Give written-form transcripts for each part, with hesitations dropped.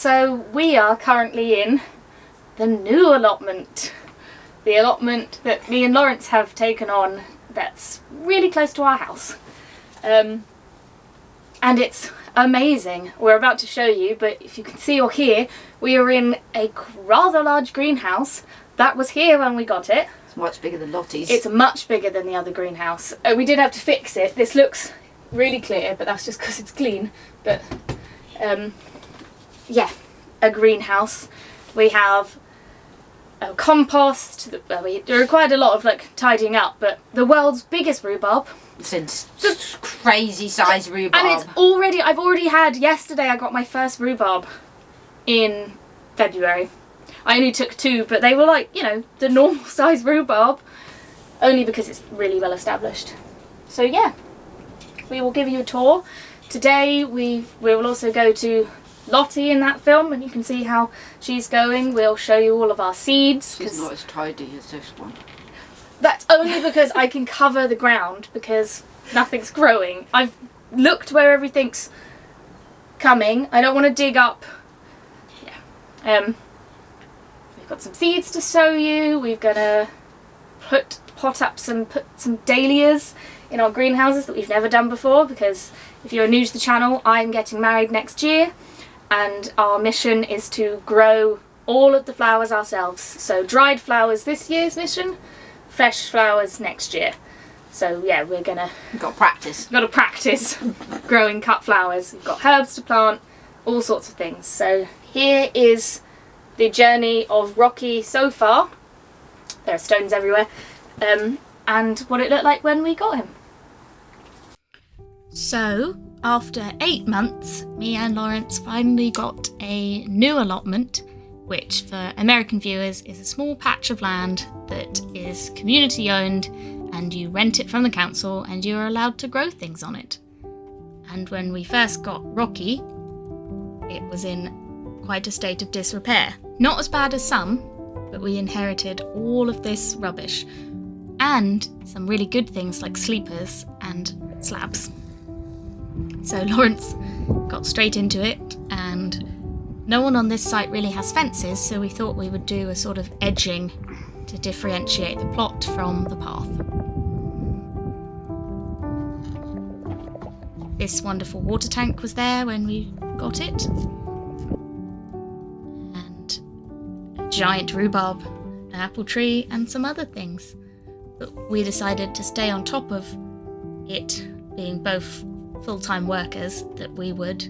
So we are currently in the new allotment. The allotment that me and Lawrence have taken on that's really close to our house. And it's amazing. We're about to show you, but if you can see or hear, we are in a rather large greenhouse that was here when we got it. It's much bigger than Lottie's. It's much bigger than the other greenhouse. We did have to fix it. This looks really clear, but that's just because it's clean. But yeah, a greenhouse. We have a compost. We required a lot of tidying up, but the world's biggest rhubarb. It's crazy size rhubarb. And I've already had, yesterday I got my first rhubarb in February. I only took 2, but they were the normal size rhubarb, only because it's really well established. So yeah, we will give you a tour. Today we will also go to Lottie in that film, and you can see how she's going. We'll show you all of our seeds. She's not as tidy as this one. That's only because I can cover the ground because nothing's growing. I've looked where everything's coming. I don't want to dig up. Yeah. We've got some seeds to show you. We're gonna put some dahlias in our greenhouses that we've never done before, because if you're new to the channel, I'm getting married next year and our mission is to grow all of the flowers ourselves. So dried flowers this year's mission, fresh flowers next year. So yeah, we've got to practice growing cut flowers. We've got herbs to plant, all sorts of things. So here is the journey of Rocky so far. There are stones everywhere. And what it looked like when we got him. So, after 8 months, me and Lawrence finally got a new allotment, which for American viewers is a small patch of land that is community owned, and you rent it from the council and you're allowed to grow things on it. And when we first got Rocky, it was in quite a state of disrepair. Not as bad as some, but we inherited all of this rubbish and some really good things like sleepers and slabs. So Lawrence got straight into it, and no one on this site really has fences, so we thought we would do a sort of edging to differentiate the plot from the path. This wonderful water tank was there when we got it, and a giant rhubarb, an apple tree, and some other things. But we decided to stay on top of it being both full-time workers, that we would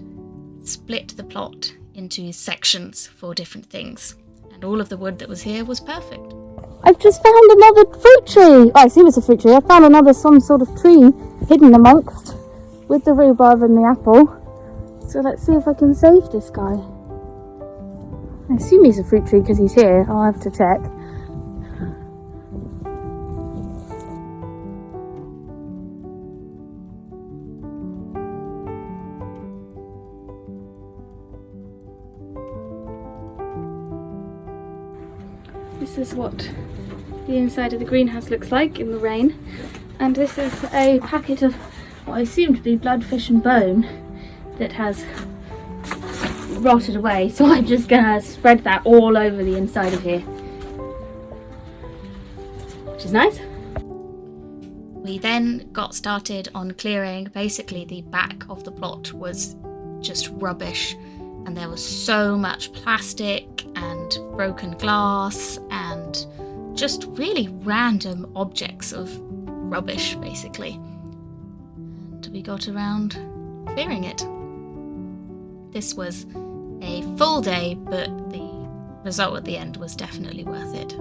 split the plot into sections for different things, and all of the wood that was here was perfect. I've just found another fruit tree. I assume it's a fruit tree. I found some sort of tree hidden amongst with the rhubarb and the apple. So let's see if I can save this guy. I assume he's a fruit tree because he's here. I'll have to check. This is what the inside of the greenhouse looks like in the rain, and this is a packet of what I assume to be bloodfish and bone that has rotted away, so I'm just gonna spread that all over the inside of here, which is nice. We then got started on clearing. Basically the back of the plot was just rubbish, and there was so much plastic and broken glass and just really random objects of rubbish, basically. And we got around clearing it. This was a full day, but the result at the end was definitely worth it.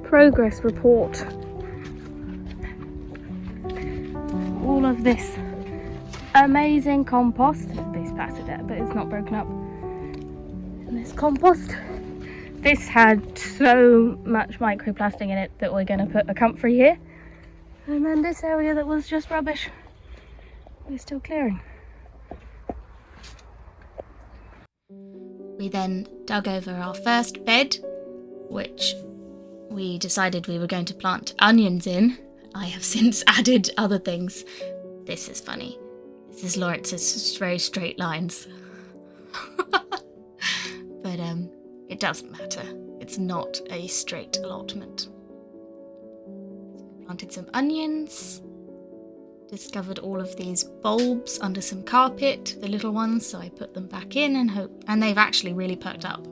Progress report. All of this amazing compost. There's a piece of plastic there, but it's not broken up. And this compost, this had so much microplastic in it that we're going to put a comfrey here. And then this area that was just rubbish, we're still clearing. We then dug over our first bed, which we decided we were going to plant onions in, I have since added other things. This is funny. This is Lawrence's very straight lines. But it doesn't matter. It's not a straight allotment. Planted some onions. Discovered all of these bulbs under some carpet, the little ones, so I put them back in and they've actually really perked up.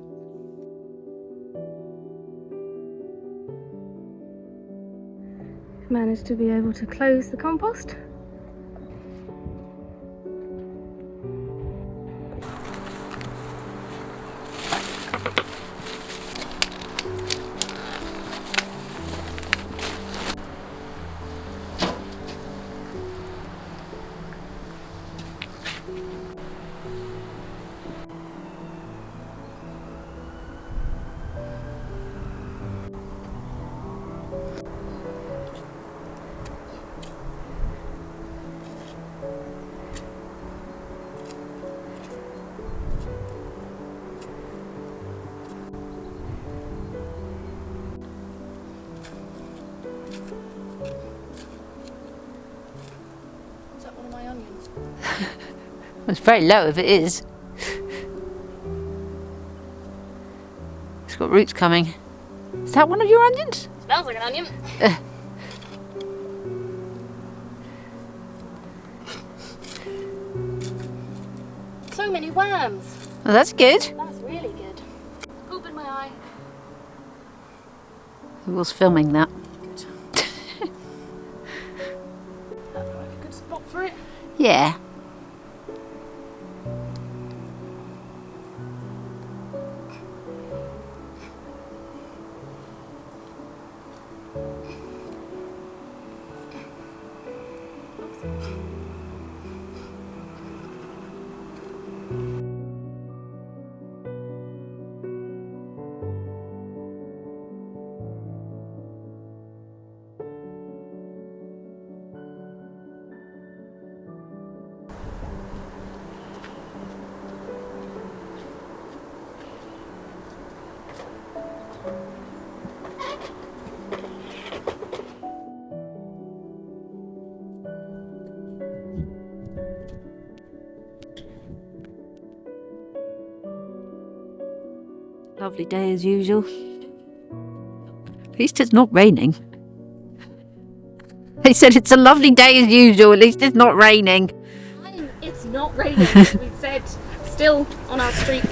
Managed to be able to close the compost. It's very low if it is. It's got roots coming. Is that one of your onions? Smells like an onion. So many worms. Oh, that's good. That's really good. Poop in my eye. Who was filming that? Good. That's like a good spot for it. Yeah. Lovely day as usual. At least it's not raining. They said it's a lovely day as usual, at least it's not raining. It's not raining. We said still on our street.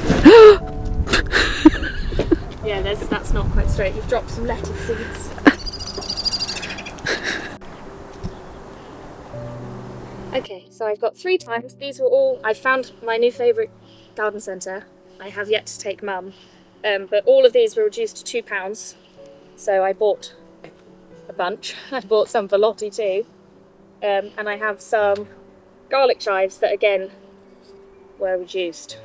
Yeah, that's not quite straight. You've dropped some lettuce seeds. Okay, so I've got 3 times. These were all... I found my new favourite garden centre. I have yet to take Mum. But all of these were reduced to £2. So I bought a bunch. I bought some for Lottie too. And I have some garlic chives that again were reduced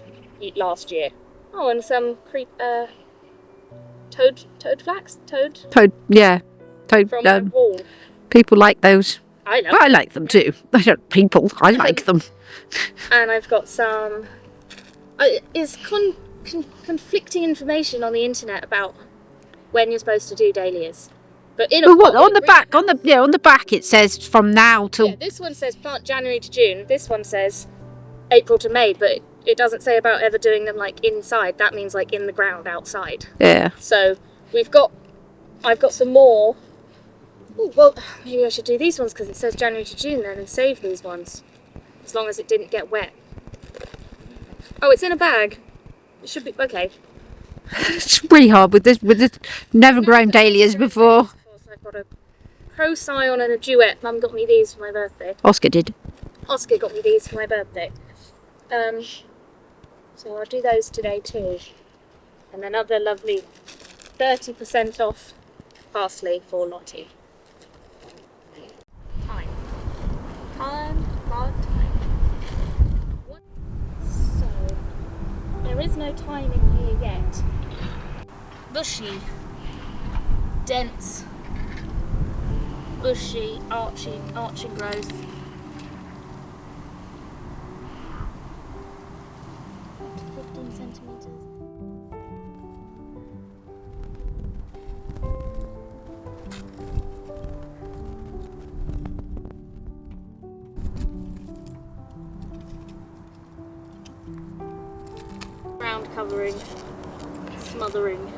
last year. Oh, and some toad Yeah. Toad. from my wall. People like those. I love I like them too. I like them. And I've got some... It's conflicting information on the internet about when you're supposed to do dahlias. But in a on the back it says from now till... Yeah, this one says plant January to June. This one says April to May, but it doesn't say about ever doing them like inside. That means like in the ground outside. Yeah. So I've got some more. Ooh, well, maybe I should do these ones because it says January to June then and save these ones. As long as it didn't get wet. Oh, it's in a bag. It should be, okay. It's really hard with this never grown dahlias before. So I've got a Procyon and a Duet. Mum got me these for my birthday. Oscar did. Oscar got me these for my birthday. So I'll do those today too. And another lovely 30% off parsley for Lottie. Time. So, there is no time in here yet. Bushy, dense, bushy, arching growth. 15 centimetres. ground covering, smothering.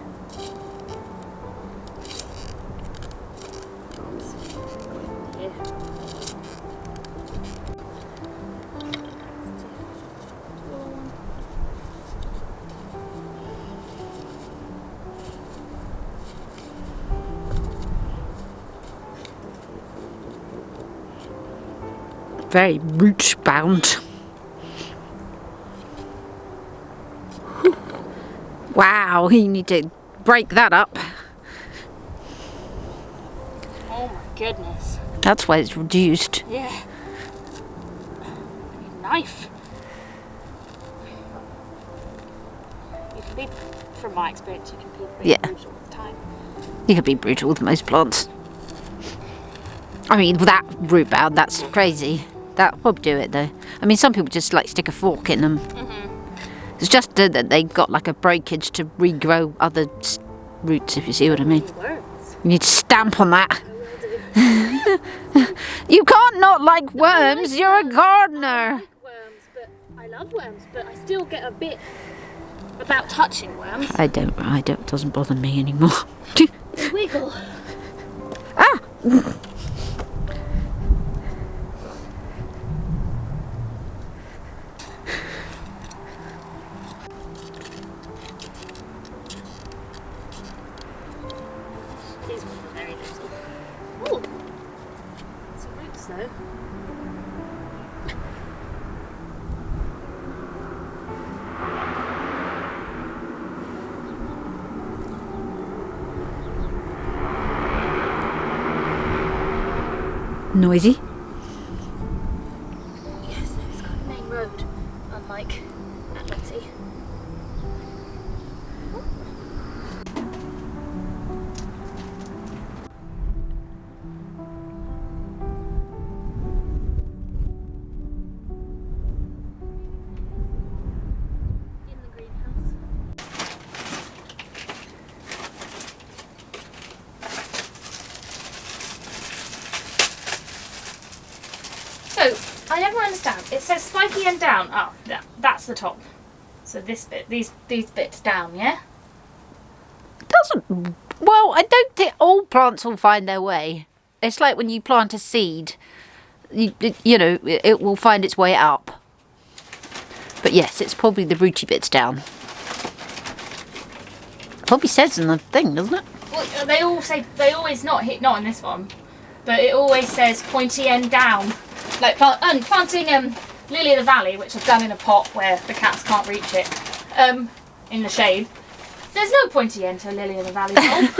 Yeah. Very root bound. Wow, you need to break that up. Oh my goodness. That's why it's reduced. Yeah. I need a knife. You can be, from my experience, you can be pretty Yeah. brutal all the time. You could be brutal with most plants. I mean, that root bound, that's crazy. That would do it though. I mean, some people just like stick a fork in them. It's just that they've got like a breakage to regrow other roots, if you see what I mean. Worms. You need to stamp on that. You can't not like worms, you're a gardener. I like worms, but I love worms, but I still get a bit about touching worms. I don't, it doesn't bother me anymore. They wiggle. Ah! These ones are very little. Oh! Some roots though. Noisy. Yes, it's got a main road, unlike Allotment. In the greenhouse. So, I never understand. It says spiky end down. Oh, that's the top. So this bit, these bits down, yeah? Doesn't. Well, I don't think all plants will find their way. It's like when you plant a seed, you know, it will find its way up. But yes, it's probably the rooty bits down. Probably says in the thing, doesn't it? Well, they all say, they always not in this one, but it always says pointy end down. Like planting lily of the valley, which I've done in a pot where the cats can't reach it, in the shade. There's no pointy end to lily of the valley bulb.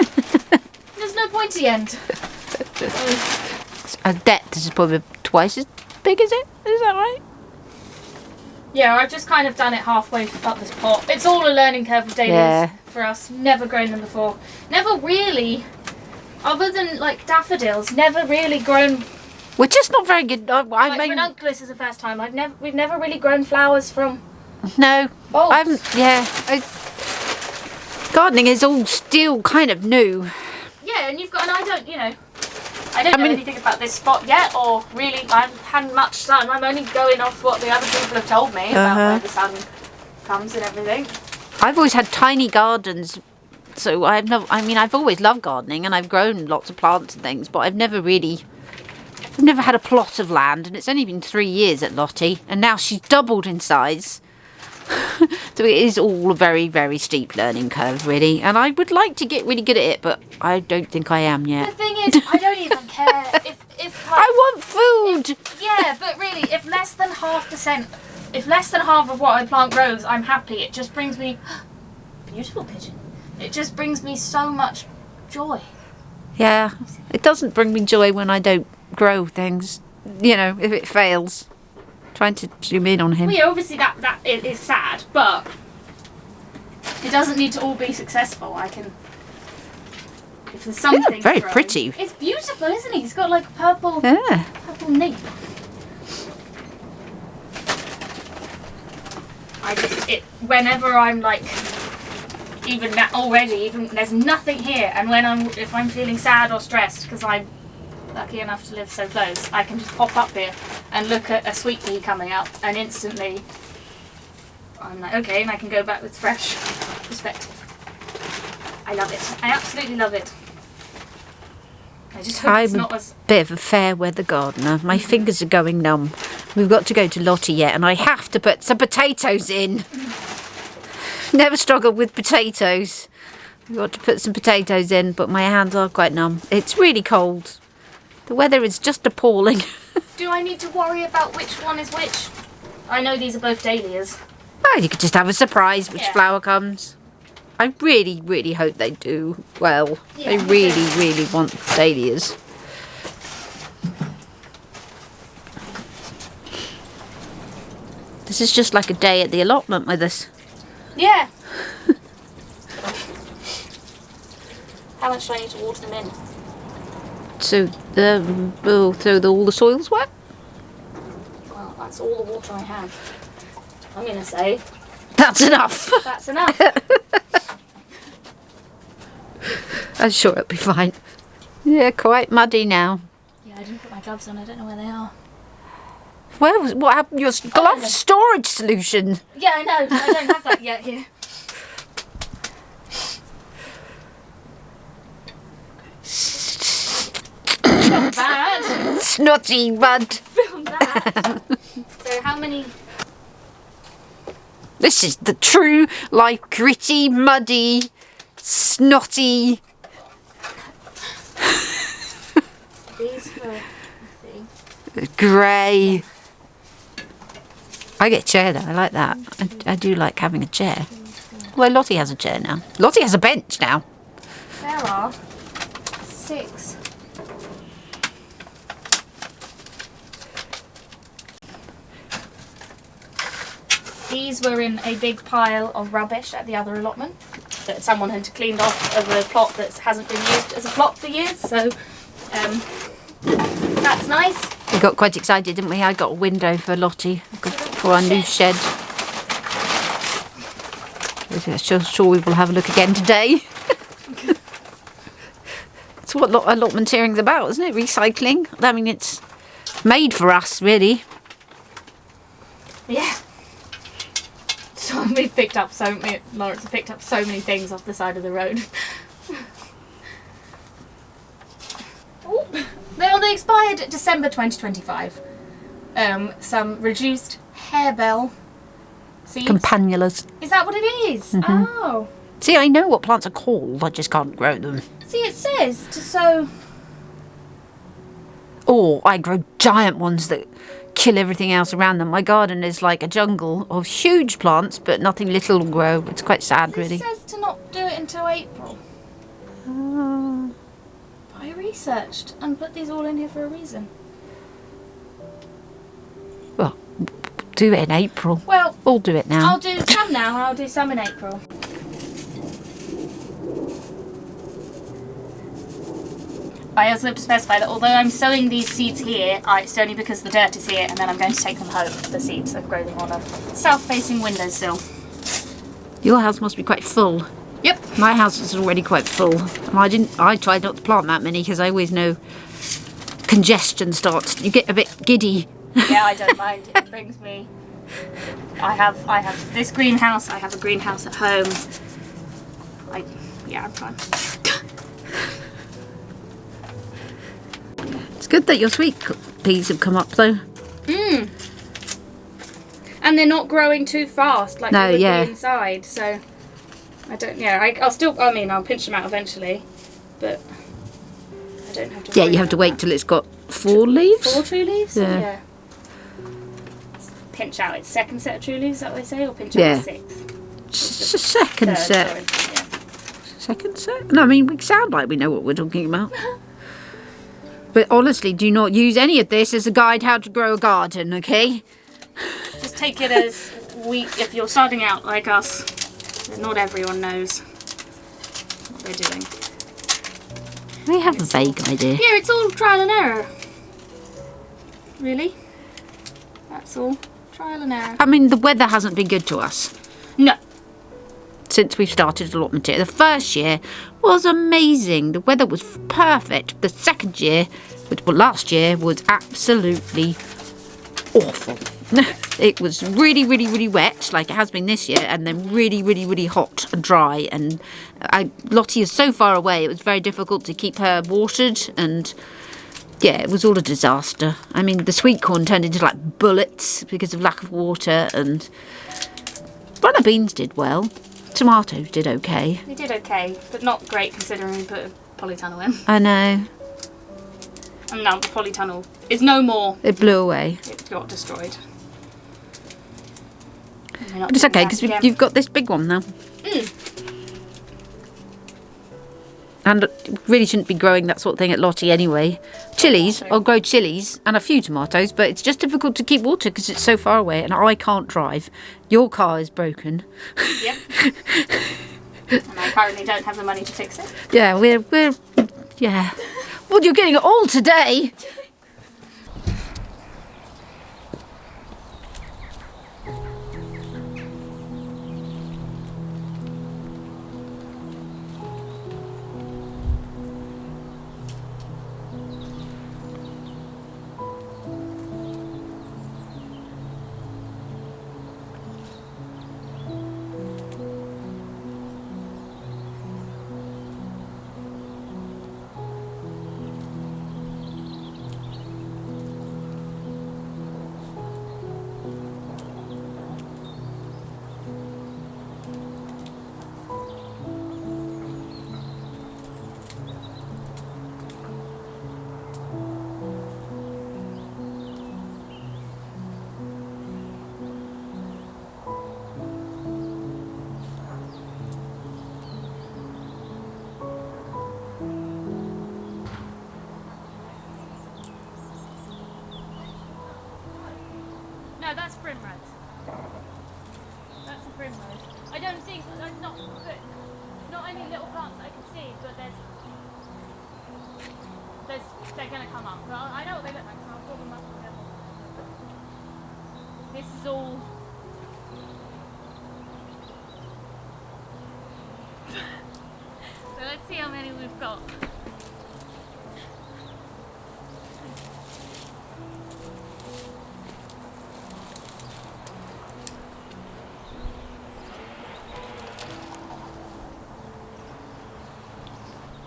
There's no pointy end. A depth is probably twice as big as it. Is that right? Yeah, I've just kind of done it halfway up this pot. It's all a learning curve of dahlias for us. Never grown them before. Never really, other than like daffodils, never really grown. We're just not very good. Like ranunculus is the first time. We've never really grown flowers from. No, bulbs. Gardening is all still kind of new. Yeah, and you've got, and I don't know anything about this spot yet, or really, I haven't had much sun. I'm only going off what the other people have told me about where the sun comes and everything. I've always had tiny gardens, so I've always loved gardening, and I've grown lots of plants and things, but I've never had a plot of land, and it's only been 3 years at Lottie, and now she's doubled in size. So it is all a very, very steep learning curve, really. And I would like to get really good at it, but I don't think I am yet. The thing is, I don't even care if like, I want food! Yeah, but really, if less than half of what I plant grows, I'm happy. It just brings me... Beautiful pigeon. It just brings me so much joy. Yeah, it doesn't bring me joy when I don't grow things. You know, if it fails. Trying to zoom in on him. Well, yeah, obviously that is sad, but it doesn't need to all be successful. I can... If there's something very growing, pretty. It's beautiful, isn't he? He's got like purple nape. Whenever I'm like, even that already, even there's nothing here, and if I'm feeling sad or stressed because I'm lucky enough to live so close, I can just pop up here and look at a sweet pea coming up, and instantly I'm like, okay, and I can go back with fresh perspective. I love it. I absolutely love it. I just hope it's not as... bit of a fair weather gardener. My fingers are going numb. We've got to go to Lottie yet, and I have to put some potatoes in. Never struggled with potatoes. We've got to put some potatoes in, but my hands are quite numb. It's really cold. The weather is just appalling. Do I need to worry about which one is which? I know these are both dahlias. Well, you could just have a surprise which flower comes. I really, really hope they do well. Yeah, I really, really want dahlias. This is just like a day at the allotment with us. Yeah. How much do I need to water them in? So, all the soil's wet? Well, that's all the water I have. I'm going to say... That's enough. That's enough. I'm sure it'll be fine. Yeah, quite muddy now. Yeah, I didn't put my gloves on. I don't know where they are. What happened? Your glove storage solution? Yeah, I know. I don't have that yet here. Not bad. Snotty mud. Film that. So how many... This is the true, like, gritty, muddy, snotty... These for... grey. I get a chair though, I like that. I do like having a chair. Well, Lottie has a chair now. Lottie has a bench now. There are 6. These were in a big pile of rubbish at the other allotment that someone had cleaned off of a plot that hasn't been used as a plot for years, so that's nice. We got quite excited, didn't we? I got a window for Lottie for our new shed. I'm sure we will have a look again today. It's what allotmenteering is about, isn't it? Recycling. I mean, it's made for us, really. Yeah. So we've picked up Lawrence has picked up so many things off the side of the road. Oh, they expired December 2025. Some reduced harebell seeds. Campanulas. Is that what it is? Mm-hmm. Oh. See, I know what plants are called, I just can't grow them. See, it says to sow. Or I grow giant ones that kill everything else around them. My garden is like a jungle of huge plants, but nothing little will grow. It's quite sad, really. It says to not do it until April. I researched and put these all in here for a reason. Well, do it in April. Well, we'll do it now. I'll do some now and I'll do some in April. I also have to specify that although I'm sowing these seeds here, it's only because the dirt is here, and then I'm going to take them home, the seeds, and grow them on a south-facing windowsill. Your house must be quite full. Yep. My house is already quite full. And I tried not to plant that many because I always know congestion starts. You get a bit giddy. Yeah, I don't mind. It brings me... I have this greenhouse. I have a greenhouse at home. Yeah, I'm fine. It's good that your sweet peas have come up though. And they're not growing too fast like they would be inside, so I don't. Yeah, I'll pinch them out eventually, but I don't have to. Yeah, you have to wait till it's got 4 leaves. 4 true leaves. Yeah. Pinch out its second set of true leaves. Is that what they say, or pinch out its 6th? Second set. Sorry. Yeah. Second set. No, I mean we sound like we know what we're talking about. But honestly, do not use any of this as a guide how to grow a garden, okay? Just take it as if you're starting out like us, then not everyone knows what they're doing. I have a vague idea. Yeah, it's all trial and error. Really? That's all. Trial and error. I mean, the weather hasn't been good to us. No. Since we've started allotment here. The first year was amazing. The weather was perfect. The second year, last year, was absolutely awful. It was really, really, really wet, like it has been this year, and then really, really, really hot and dry. And Lottie is so far away, it was very difficult to keep her watered, and yeah, it was all a disaster. I mean, the sweet corn turned into like bullets because of lack of water, and runner beans did well. Tomatoes did okay. They did okay, but not great considering we put a polytunnel in. I know. And now the polytunnel is no more. It blew away. It got destroyed. But it's okay, because you've got this big one now. And really shouldn't be growing that sort of thing at Lottie anyway. Chilies, I'll grow chilies and a few tomatoes, but it's just difficult to keep water because it's so far away and I can't drive. Your car is broken. Yep. And I currently don't have the money to fix it. Yeah, yeah. Well, you're getting it all today. No, that's primrose. That's a primrose. I don't think, not any little plants I can see, but they're going to come up. Well, I know what they look like, so I'll pull them up and this is all. So let's see how many we've got.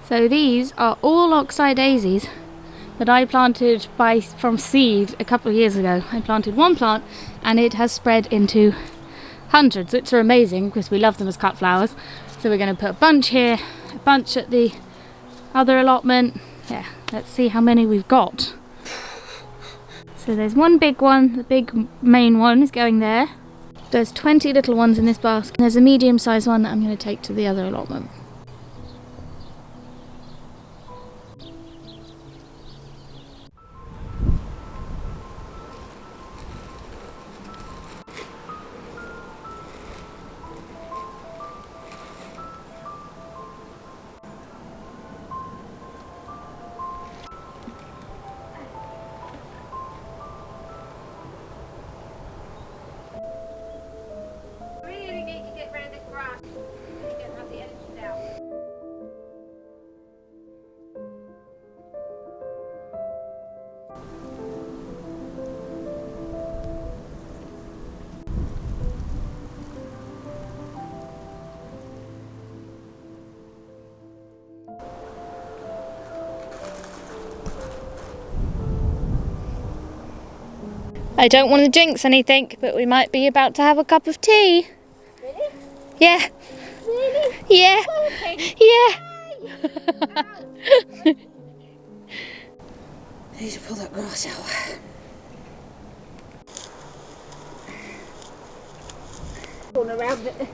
So these are all oxeye daisies that I planted from seed a couple of years ago. I planted one plant and it has spread into hundreds, which are amazing because we love them as cut flowers. So we're going to put a bunch here, a bunch at the other allotment. Yeah, let's see how many we've got. So there's one big one, the big main one is going there. There's 20 little ones in this basket. There's a medium-sized one that I'm going to take to the other allotment. I don't want to jinx anything, but we might be about to have a cup of tea. Really? Yeah. Really? Yeah. Okay. Yeah. I need to pull that grass out. Going around it.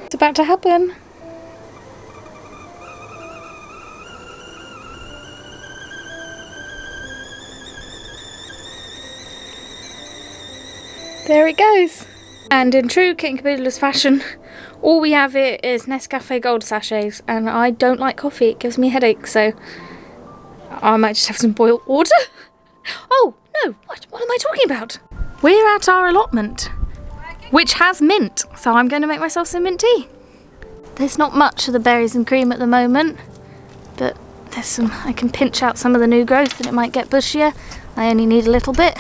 It's about to happen. There it goes. And in true Kit and Caboodle's fashion, all we have here is Nescafe Gold sachets, and I don't like coffee, it gives me a headache, so I might just have some boiled water. Oh, no, what am I talking about? We're at our allotment, which has mint, so I'm going to make myself some mint tea. There's not much of the berries and cream at the moment, but there's some. I can pinch out some of the new growth and it might get bushier. I only need a little bit.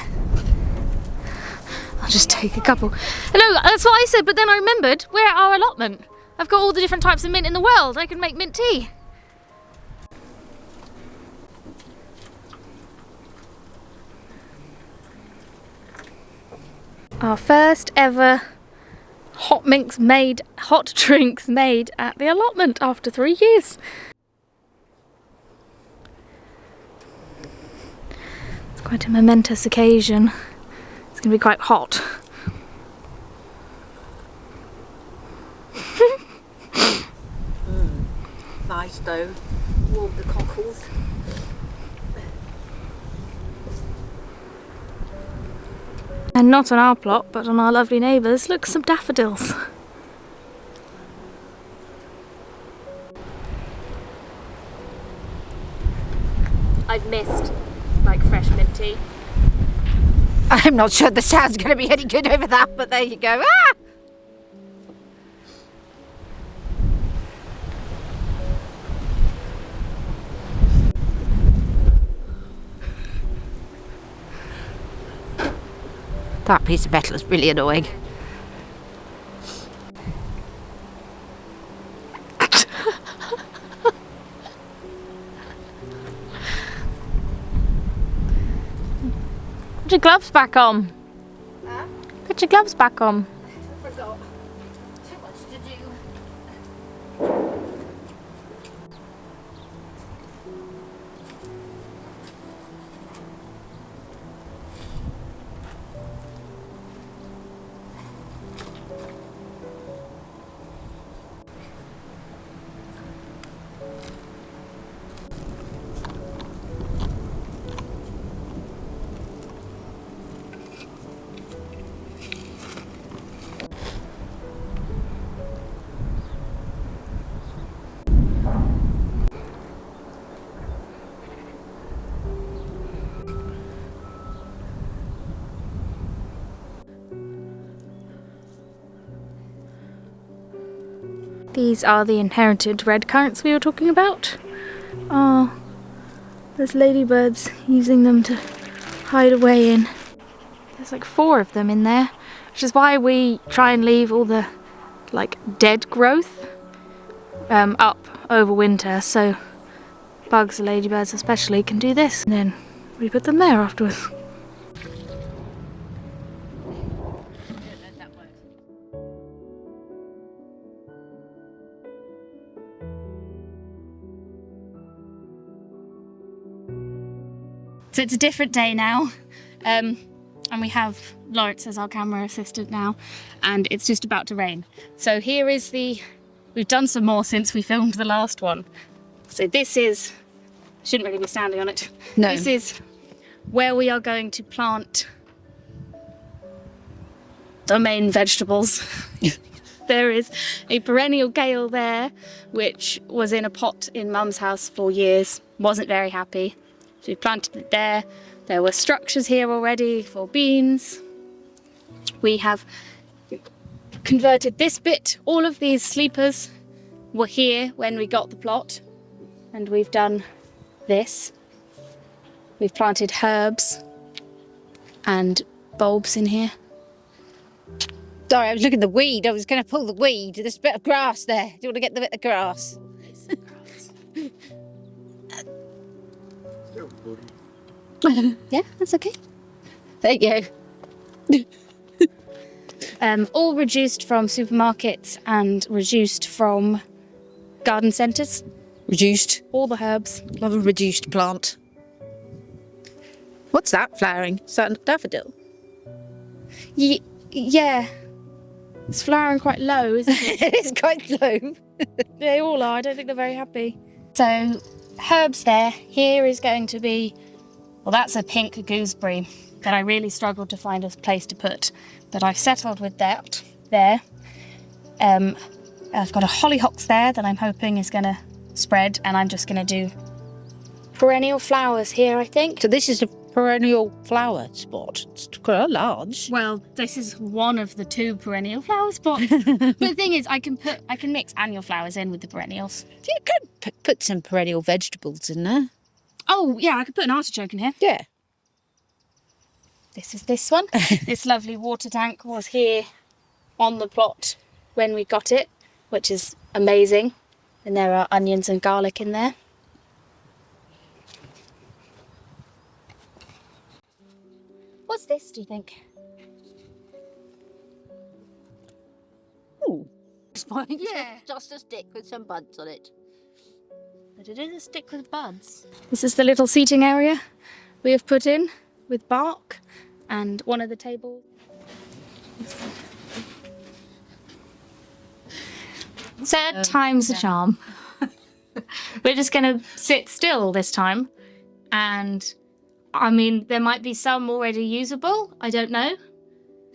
I'll just take a couple. No, that's what I said, but then I remembered we're at our allotment. I've got all the different types of mint in the world. I can make mint tea. Our first ever hot drinks made at the allotment after 3 years. It's quite a momentous occasion. It's going to be quite hot. Nice though. Warm the cockles. And not on our plot, but on our lovely neighbours. Look, some daffodils. I've missed, like, fresh mint tea. I'm not sure the sound's going to be any good over that, but there you go. Ah! That piece of metal is really annoying. Put your gloves back on. Huh? Put your gloves back on. I forgot. Too much to do. These are the inherited red currants we were talking about. Oh, there's ladybirds using them to hide away in. There's like 4 of them in there, which is why we try and leave all the like dead growth up over winter, so bugs and ladybirds especially can do this. And then we put them there afterwards. So it's a different day now, and we have Lawrence as our camera assistant now, and it's just about to rain. So here is we've done some more since we filmed the last one. So this is, shouldn't really be standing on it. No. This is where we are going to plant the main vegetables. There is a perennial kale there, which was in a pot in Mum's house for years, wasn't very happy. So we planted it there. There were structures here already for beans. We have converted this bit. All of these sleepers were here when we got the plot. And we've done this. We've planted herbs and bulbs in here. Sorry, I was looking at the weed. I was going to pull the weed. There's a bit of grass there. Do you want to get the bit of grass? Yeah, that's okay. There you go. All reduced from supermarkets and reduced from garden centres. Reduced. All the herbs. Love a reduced plant. What's that flowering? Is that a daffodil? Yeah. It's flowering quite low, isn't it? It is quite low. They all are. I don't think they're very happy. So, herbs there. Here is going to be, well, that's a pink gooseberry that I really struggled to find a place to put. But I've settled with that there. I've got a hollyhocks there that I'm hoping is going to spread, and I'm just going to do perennial flowers here, I think. So this is perennial flower spot. It's quite large. Well, this is one of the 2 perennial flower spots. But the thing is, I can mix annual flowers in with the perennials. You could put some perennial vegetables in there. Oh yeah, I could put an artichoke in here. Yeah. This is this one. This lovely water tank was here on the plot when we got it, which is amazing. And there are onions and garlic in there. What's this, do you think? Ooh. It's fine. Yeah. Just a stick with some buds on it. But it is a stick with buds. This is the little seating area we have put in with bark and one of the tables. Third time's a charm. We're just going to sit still this time. And, I mean, there might be some already usable. I don't know.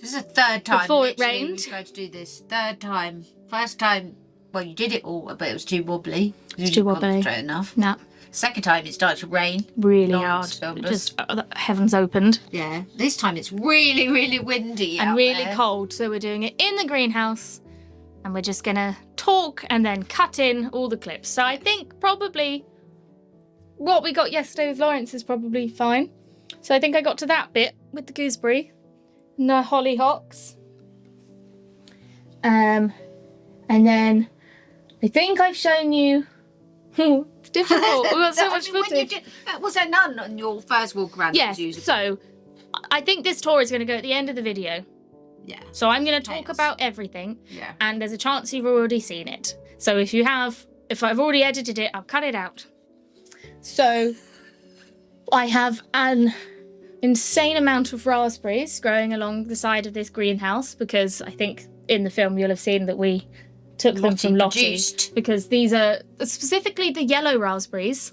This is the 3rd time. Before it literally, rained. We tried to do this. 3rd time. First time, well, you did it all, but it was too wobbly. It's too wobbly. Concentrate enough. No. 2nd time, it started to rain. Really Lawrence hard. filmed us. Just heavens opened. Yeah. This time, it's really, really windy And out really there. cold. So we're doing it in the greenhouse. And we're just going to talk and then cut in all the clips. So I think probably what we got yesterday with Lawrence is probably fine. So I think I got to that bit with the gooseberry and the hollyhocks. And then I think I've shown you... It's difficult. We've got so much footage. Was there none on your first walk around? Yes, so I think this tour is going to go at the end of the video. Yeah. So I'm going to talk Depends. about everything. Yeah. And there's a chance you've already seen it. So if I've already edited it, I'll cut it out. So I have an insane amount of raspberries growing along the side of this greenhouse because I think in the film you'll have seen that we took them from Lottie. Produced. Because these are specifically the yellow raspberries.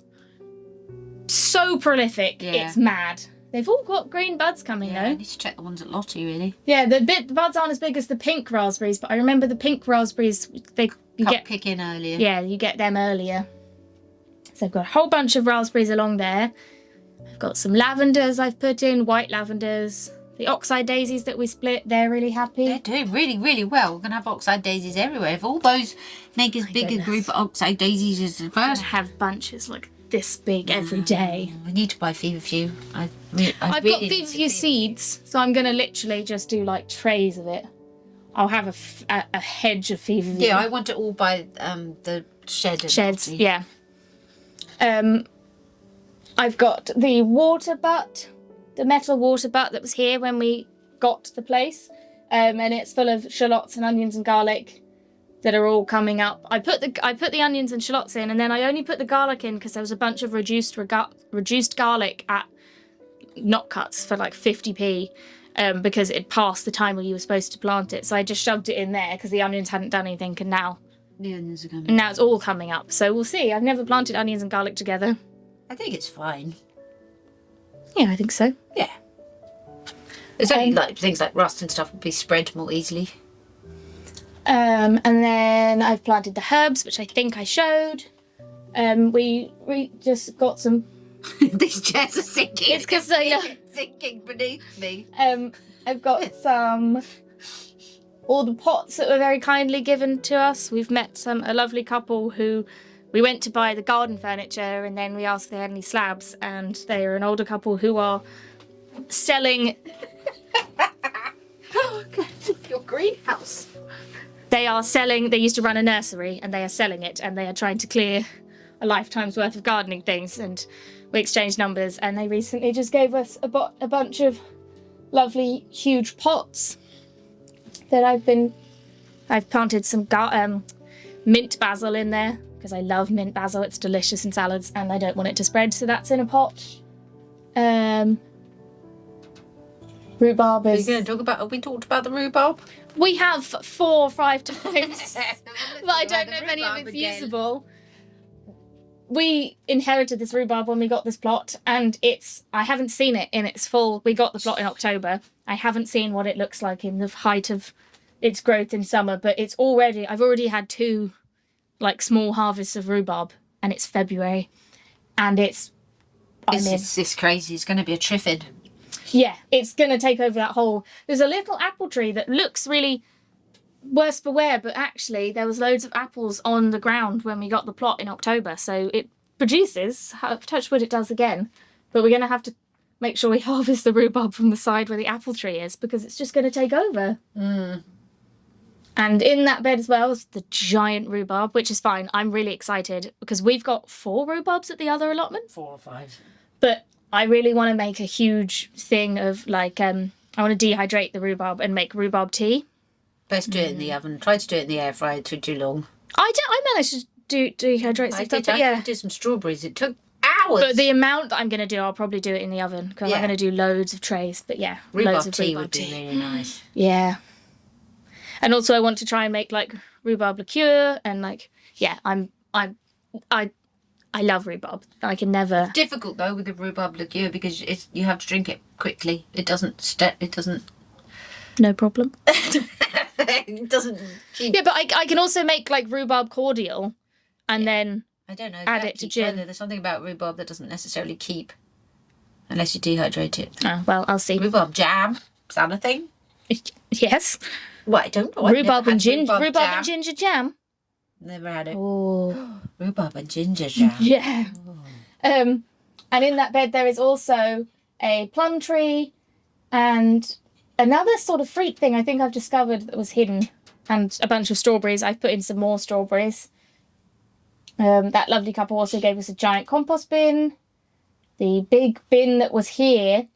So prolific, Yeah. it's mad. They've all got green buds coming Yeah, I though. need to check the ones at Lottie, really. Yeah, the buds aren't as big as the pink raspberries, but I remember the pink raspberries, you get Pick in earlier. yeah, you get them earlier. So I've got a whole bunch of raspberries along there. I've got some lavenders I've put in, white lavenders. The oxeye daisies that we split, they're really happy. They're doing really, really well. We're going to have oxeye daisies everywhere. If all those make as big a goodness. group of oxeye daisies as the I first, have bunches like this big every day. we need to buy feverfew. I've I've got feverfew seeds, so I'm going to literally just do like trays of it. I'll have a hedge of feverfew. Yeah, I want it all by the shed. Sheds, yeah. I've got the water butt, the metal water butt that was here when we got the place, and it's full of shallots and onions and garlic that are all coming up. I put the onions and shallots in, and then I only put the garlic in because there was a bunch of reduced garlic at Not Cuts for like 50p. Because it passed the time where you were supposed to plant it, so I just shoved it in there because the onions hadn't done anything, and now The onions are coming. and now it's all coming up. So we'll see. I've never planted onions and garlic together. I think it's fine. Yeah, I think so. Yeah. It's only like things like rust and stuff would be spread more easily. And then I've planted the herbs, which I think I showed. We just got some. These chairs are sinking. It's 'cause they are- sinking beneath me. I've got some. All the pots that were very kindly given to us. We've met a lovely couple who we went to buy the garden furniture, and then we asked if they had any slabs, and they are an older couple who are selling. Your greenhouse. They are selling. They used to run a nursery, and they are selling it, and they are trying to clear a lifetime's worth of gardening things. And we exchanged numbers, and they recently just gave us a bunch of lovely, huge pots that I've planted some mint basil in there because I love mint basil. It's delicious in salads, and I don't want it to spread, so that's in a pot. Rhubarb Are you is. going to talk about? Have we talked about the rhubarb? We have 4 or 5 times, but I don't know if any of it's usable. We inherited this rhubarb when we got this plot, and I haven't seen it in its full. We got the plot in October. I haven't seen what it looks like in the height of its growth in summer, but I've already had 2 like small harvests of rhubarb, and it's February, and it's This is crazy. It's going to be a triffid. Yeah, it's going to take over that whole... There's a little apple tree that looks really worse for wear, but actually there was loads of apples on the ground when we got the plot in October, so it produces. Touch wood, it does again. But we're going to have to make sure we harvest the rhubarb from the side where the apple tree is, because it's just going to take over. And in that bed as well is the giant rhubarb, which is fine. I'm really excited because we've got 4 rhubarbs at the other allotment. 4 or 5. But I really want to make a huge thing of like, I want to dehydrate the rhubarb and make rhubarb tea. Best do it in the oven. Try to do it in the air fryer. It took too long. I managed to dehydrate some stuff, but I did some strawberries. It took hours. But the amount that I'm going to do, I'll probably do it in the oven because I'm going to do loads of trays. But yeah, rhubarb loads of tea rhubarb would be tea. really nice. Yeah. And also I want to try and make like rhubarb liqueur and like, yeah, I love rhubarb. I can never... It's difficult though with the rhubarb liqueur because you have to drink it quickly. It doesn't... No problem. It doesn't keep... Yeah, but I can also make like rhubarb cordial and then... I don't know. Add it to gin. There's something about rhubarb that doesn't necessarily keep unless you dehydrate it. Oh, well, I'll see. Rhubarb jam. Is that a thing? Yes. Well, I don't know. Rhubarb and ginger jam. Never had it. Oh. Rhubarb and ginger jam. Yeah. And in that bed there is also a plum tree and another sort of fruit thing I think I've discovered that was hidden, and a bunch of strawberries. I've put in some more strawberries. That lovely couple also gave us a giant compost bin. The big bin that was here,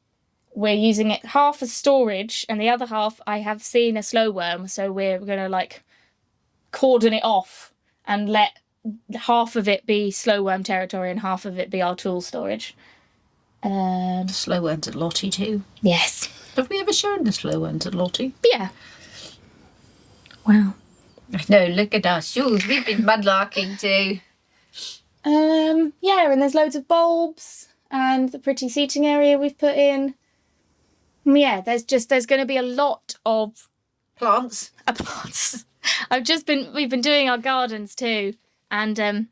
we're using it half as storage, and the other half I have seen a slow worm, so we're going to like cordon it off and let half of it be slow worm territory and half of it be our tool storage. Slow worms at Lottie too. Yes. Have we ever shown the slow worms at Lottie? Yeah. Wow. No, look at us. Jules, we've been mudlarking too. Yeah, and there's loads of bulbs and the pretty seating area we've put in. Yeah, there's going to be a lot of Plants. Plants. We've been doing our gardens too, and I'm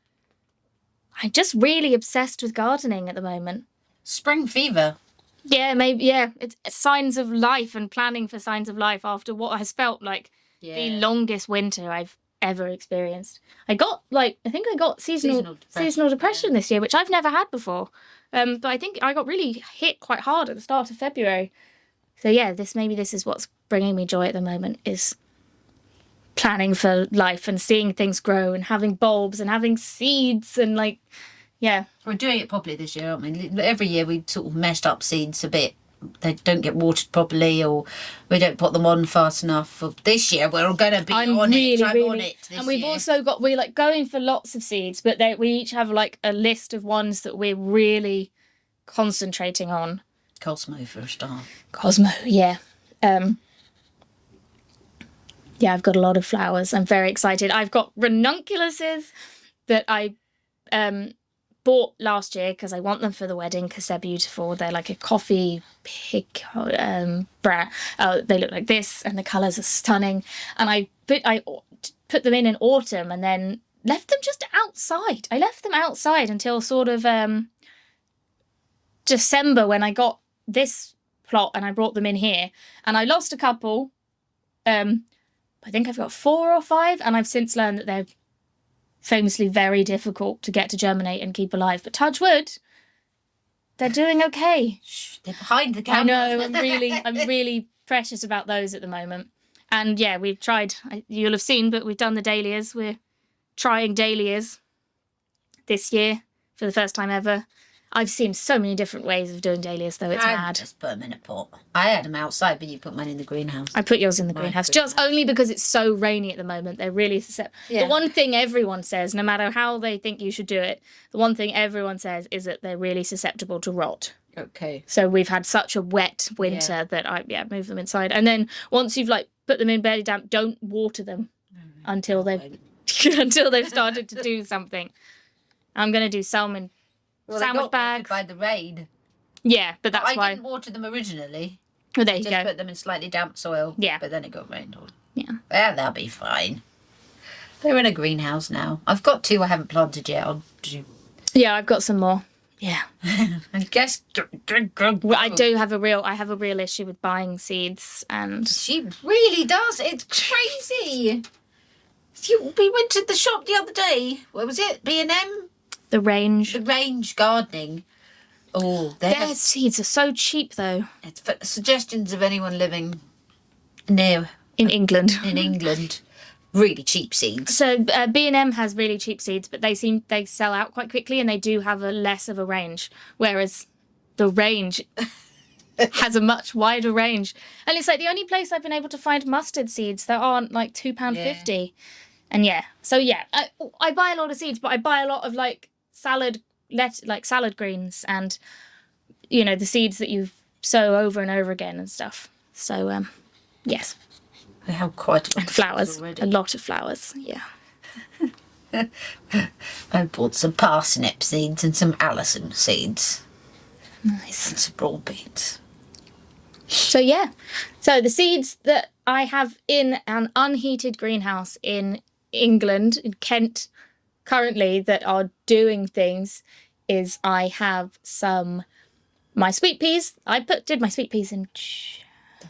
just really obsessed with gardening at the moment. Spring fever. Yeah, maybe. Yeah, it's signs of life and planning for signs of life after what has felt like the longest winter I've ever experienced. I think I got seasonal depression this year, which I've never had before. But I think I got really hit quite hard at the start of February. So yeah, this is what's bringing me joy at the moment, is planning for life and seeing things grow and having bulbs and having seeds and like, yeah. We're doing it properly this year, aren't we? Every year we sort of messed up seeds a bit. They don't get watered properly, or we don't put them on fast enough. For this year, we're going to be on it. I'm on it this and we've year. also got, we're like going for lots of seeds, but we each have like a list of ones that we're really concentrating on. Cosmo for a start. Cosmo, yeah. Yeah, I've got a lot of flowers. I'm very excited. I've got ranunculuses that I bought last year because I want them for the wedding because they're beautiful. They're like a coffee pink brown. They look like this, and the colours are stunning. And I put them in autumn and then left them just outside. I left them outside until sort of December when I got this plot and I brought them in here. And I lost a couple. I think I've got 4 or 5, and I've since learned that they're famously very difficult to get to germinate and keep alive. But touch wood, they're doing okay. Shh, they're behind the camera. I know, I'm really precious about those at the moment. And yeah, we've tried, you'll have seen, but we've done the dahlias. We're trying dahlias this year for the first time ever. I've seen so many different ways of doing dahlias, though. It's mad. Just put them in a pot. I had them outside, but you put mine in the greenhouse. I put yours in the greenhouse, just only because it's so rainy at the moment. They're really susceptible. Yeah. The one thing everyone says, no matter how they think you should do it, the one thing everyone says is that they're really susceptible to rot. Okay. So we've had such a wet winter that I move them inside. And then once you've like put them in barely damp, don't water them until they've started to do something. I'm going to do salmon. Well, sandwich bag by the rain. Yeah, but that's why I didn't water them originally. Well, there you go. Just put them in slightly damp soil. Yeah, but then it got rained on. Yeah, well, they'll be fine. They're in a greenhouse now. I've got 2 I haven't planted yet. Yeah, I've got some more. Yeah. I guess. Well, I have a real issue with buying seeds, and She really does. It's crazy. We went to the shop the other day. What was it? B&M? the range. The Range Gardening. Oh, Their seeds are so cheap, though. it's for suggestions of anyone living near In England. in England. Really cheap seeds. So B&M has really cheap seeds, but they sell out quite quickly, and they do have a less of a range. Whereas the range has a much wider range, and it's like the only place I've been able to find mustard seeds that aren't like £2.50. And I buy a lot of seeds, but I buy a lot of like salad greens, and the seeds that you sow over and over again and stuff. So yes. We have quite a lot And flowers. already. A lot of flowers, yeah. I bought some parsnip seeds and some Alison seeds Nice. and some broad beans. So yeah. So the seeds that I have in an unheated greenhouse in England, in Kent, currently that are doing things is I have my sweet peas. I did my sweet peas in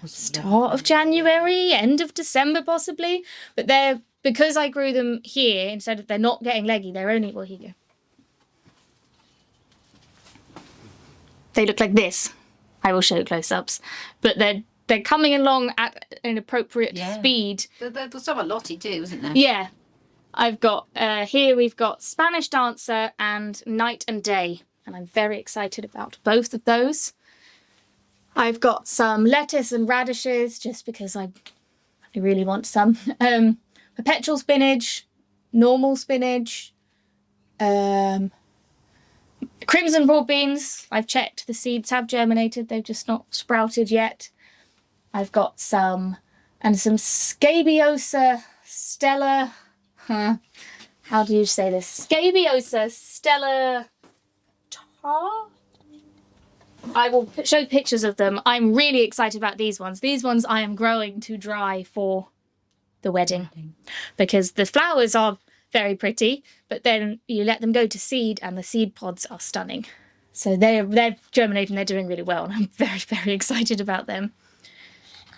start of January, end of December possibly, but because I grew them here, instead of they're not getting leggy, they're only, well, here you go. They look like this. I will show close-ups, but they're coming along at an appropriate speed. There's some at Lottie too, isn't there? Yeah, I've got here we've got Spanish Dancer and Night and Day, and I'm very excited about both of those. I've got some lettuce and radishes just because I really want some. Perpetual spinach, normal spinach, crimson broad beans. I've checked, the seeds have germinated, they've just not sprouted yet. I've got some Scabiosa Stella. How do you say this? Scabiosa Stella Tar? I will show pictures of them. I'm really excited about these ones. These ones I am growing to dry for the wedding because the flowers are very pretty, but then you let them go to seed and the seed pods are stunning. So they're germinating, they're doing really well, and I'm very, very excited about them.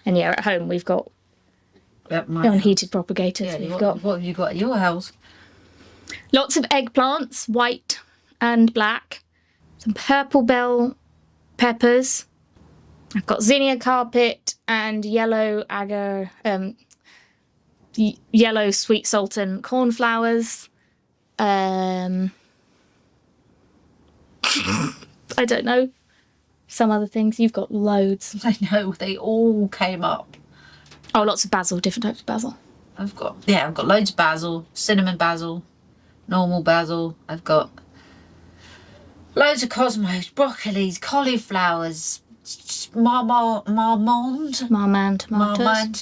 And yeah, at home we've got unheated propagators. What have you got at your house? Lots of eggplants, white and black. Some purple bell peppers. I've got zinnia carpet and yellow agar, yellow sweet sultan cornflowers. I don't know. Some other things. You've got loads. I know, they all came up. Oh, lots of basil, different types of basil. I've got loads of basil, cinnamon basil, normal basil. I've got loads of cosmos, broccolis, cauliflowers, Marmande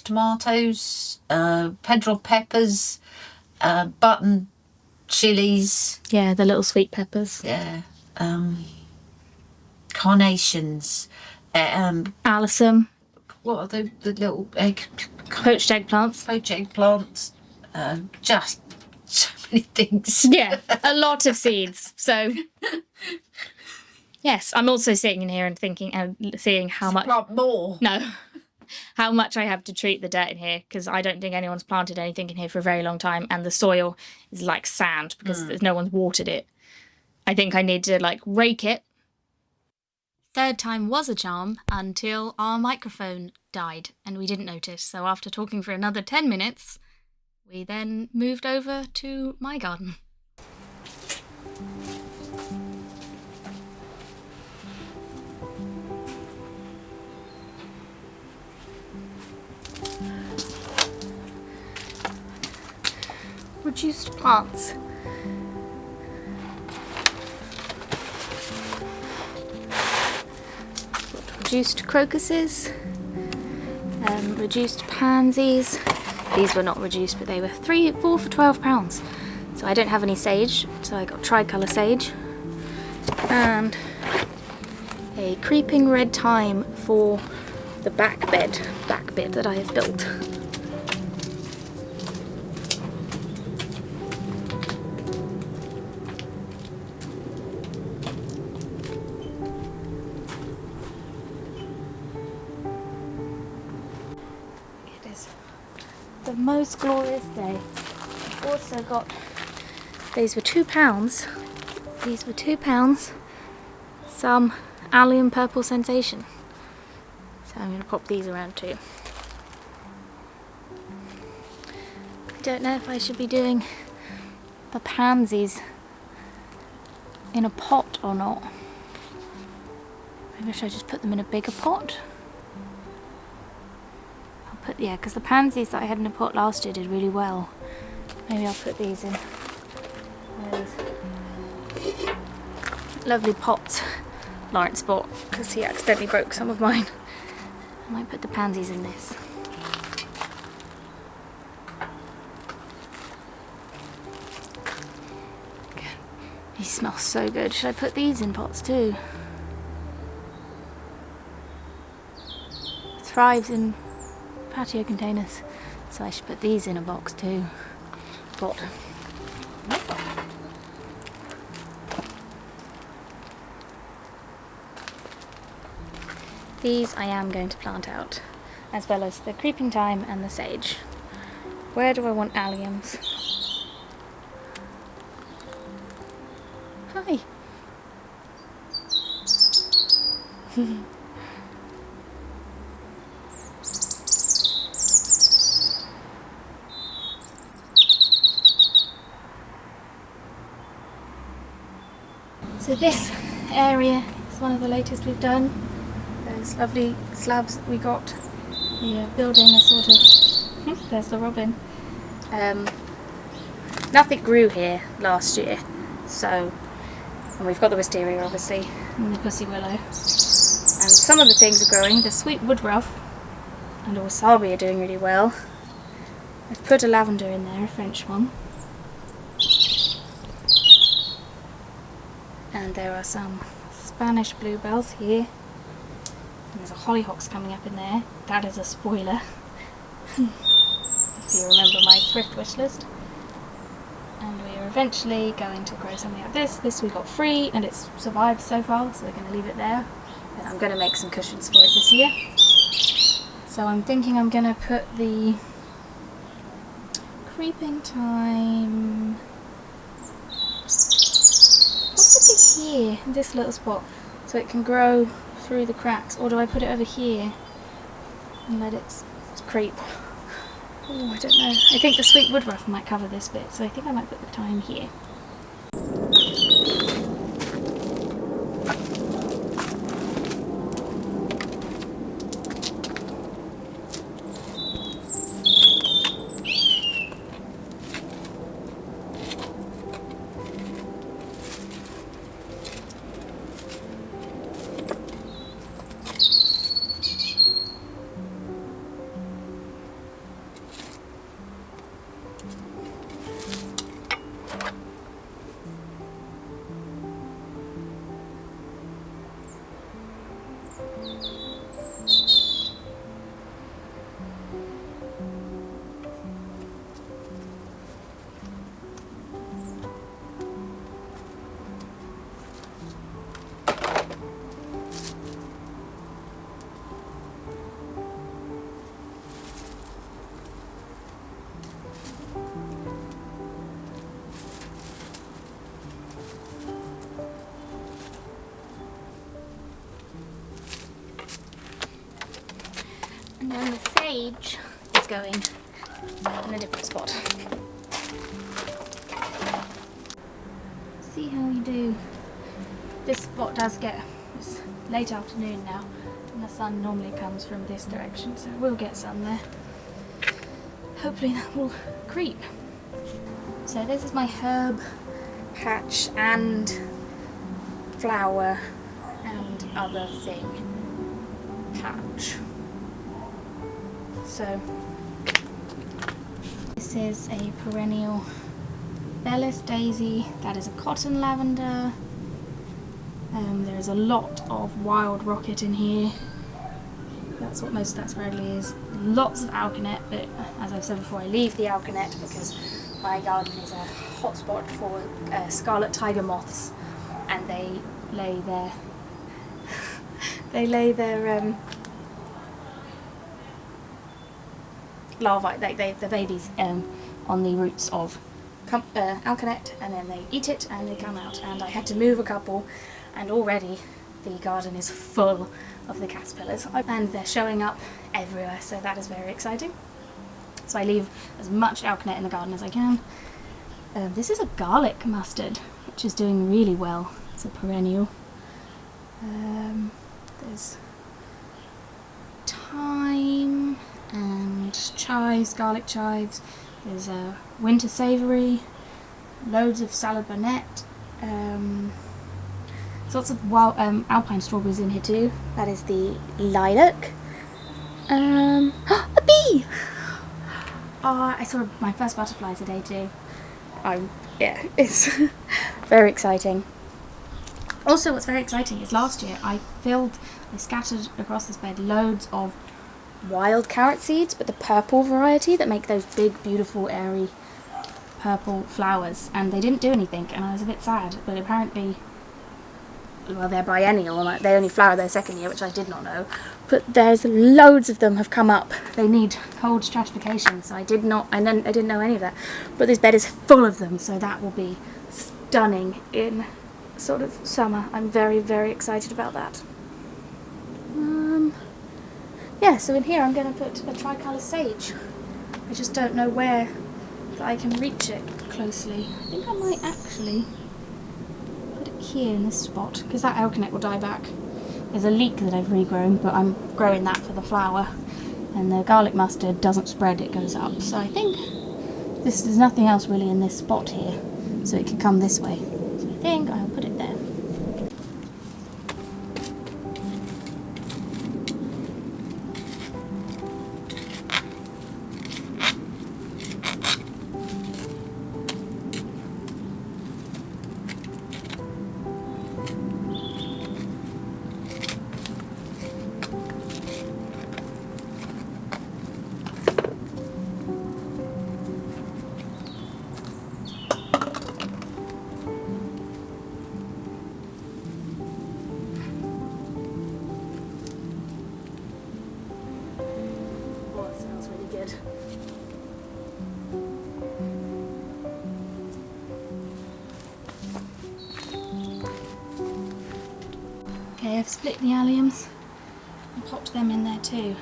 tomatoes, Pedro peppers, button chilies. Yeah, the little sweet peppers. Yeah. Carnations. Alyssum. What are the little Poached eggplants. poached eggplants? Just so many things. Yeah, a lot of seeds. So, yes, I'm also sitting in here and thinking and seeing how much. Plant more. No, how much I have to treat the dirt in here because I don't think anyone's planted anything in here for a very long time, and the soil is like sand because no one's watered it. I think I need to rake it. Third time was a charm until our microphone died and we didn't notice. So after talking for another 10 minutes, we then moved over to my garden. Reduced plants. Reduced crocuses, reduced pansies. These were not reduced, but they were 4 for £12. So I don't have any sage, so I got tricolour sage. And a creeping red thyme for the back bed that I have built. most glorious day. Also got, these were £2. These were £2. Some allium purple sensation. So I'm going to pop these around too. I don't know if I should be doing the pansies in a pot or not. Maybe I should just put them in a bigger pot. I'll put, yeah, because the pansies that I had in a pot last year did really well. Maybe I'll put these in one of these lovely pots Lawrence bought because he accidentally broke some of mine. I might put the pansies in this. These smell so good. Should I put these in pots too? Thrives in patio containers, so I should put these in a box too. Pot. These I am going to plant out, as well as the creeping thyme and the sage. Where do I want alliums? Hi! So this area is one of the latest we've done. Those lovely slabs that we got. We are building a sort of... there's the robin. Nothing grew here last year, so... And we've got the wisteria obviously, and the pussy willow. And some of the things are growing. The sweet woodruff and the wasabi are doing really well. I've put a lavender in there, a French one. And there are some Spanish bluebells here. And there's a hollyhocks coming up in there. That is a spoiler. If you remember my thrift wish list. And we are eventually going to grow something like this. This we got free and it's survived so far, so we're going to leave it there. And I'm going to make some cushions for it this year. So I'm thinking I'm going to put the creeping thyme possibly here, in this little spot, so it can grow through the cracks. Or do I put it over here and let it creep? Oh, I don't know. I think the sweet woodruff might cover this bit, so I think I might put the thyme here. And then the sage is going in a different spot. See how we do. This spot does get, it's late afternoon now, and the sun normally comes from this direction, so we'll get sun there. Hopefully that will creep. So this is my herb patch and flower and other thing patch. So this is a perennial Bellis daisy. That is a cotton lavender. There's a lot of wild rocket in here. That's what most of that spraggly is. Lots of alkanet, but as I've said before, I leave the alkanet because my garden is a hotspot for scarlet tiger moths, and they lay their larvae, like the babies on the roots of alkanet, and then they eat it and they come out. And I had to move a couple, and already the garden is full of the caterpillars, and they're showing up everywhere, so that is very exciting. So I leave as much alkanet in the garden as I can. This is a garlic mustard, which is doing really well. It's a perennial. There's thyme and chives, garlic chives. There's a winter savoury, loads of salad bonnet. There's lots of wild alpine strawberries in here too. That is the lilac. A bee! Oh, I saw my first butterfly today too. Yeah, it's very exciting. Also, what's very exciting is last year I scattered across this bed loads of wild carrot seeds, but the purple variety that make those big, beautiful, airy purple flowers, and they didn't do anything, and I was a bit sad. But apparently, well, they're biennial, and they only flower their second year, which I did not know. But there's loads of them have come up. They need cold stratification, so I didn't know any of that. But this bed is full of them, so that will be stunning in sort of summer. I'm very, very excited about that. Yeah, so in here I'm going to put a tricolour sage. I just don't know where that I can reach it closely. I think I might actually put it here in this spot, because that alkanet will die back. There's a leek that I've regrown, but I'm growing that for the flower. And the garlic mustard doesn't spread, it goes up. So I think there's nothing else really in this spot here, so it can come this way. So I think I'll put it there. Okay, I've split the alliums and popped them in there too.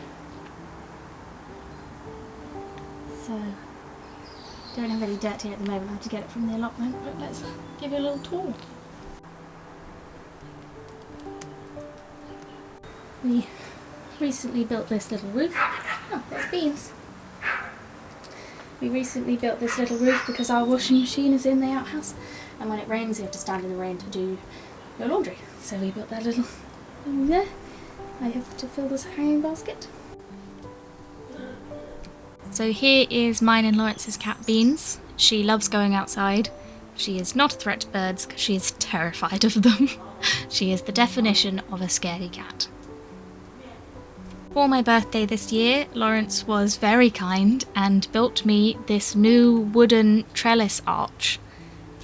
So, don't have any dirt here at the moment, I have to get it from the allotment, but let's give you a little tour. We recently built this little roof. Oh, there's beans. We recently built this little roof because our washing machine is in the outhouse, and when it rains you have to stand in the rain to do your laundry. So we built that little thing there. I have to fill this hanging basket. So here is mine and Lawrence's cat Beans. She loves going outside. She is not a threat to birds because she is terrified of them. She is the definition of a scaredy cat. For my birthday this year, Lawrence was very kind and built me this new wooden trellis arch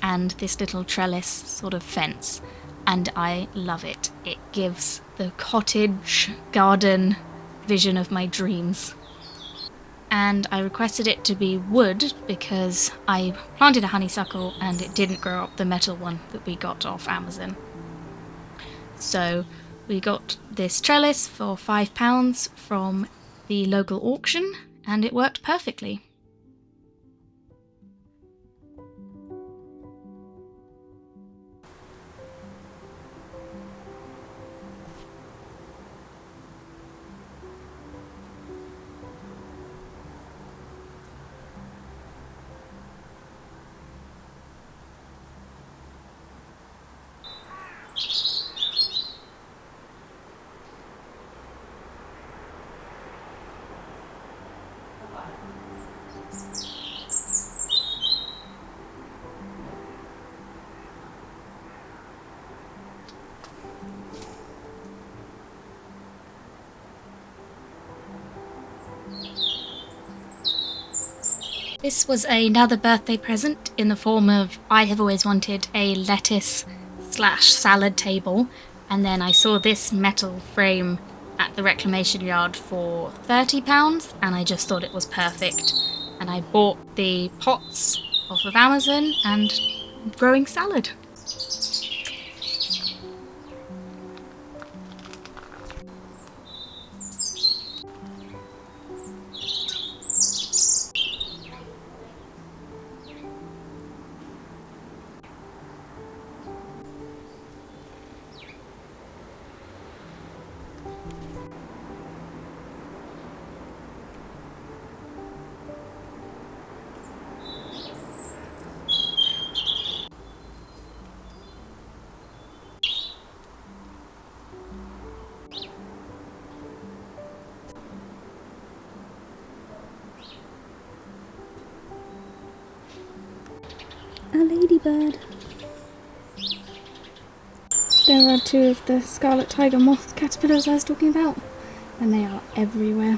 and this little trellis sort of fence, and I love it. It gives the cottage garden vision of my dreams. And I requested it to be wood because I planted a honeysuckle and it didn't grow up the metal one that we got off Amazon. So we got this trellis for £5 from the local auction, and it worked perfectly. This was another birthday present in the form of, I have always wanted a lettuce/salad table, and then I saw this metal frame at the reclamation yard for £30, and I just thought it was perfect. And I bought the pots off of Amazon and I'm growing salad. A ladybird. There are two of the scarlet tiger moth caterpillars I was talking about, and they are everywhere.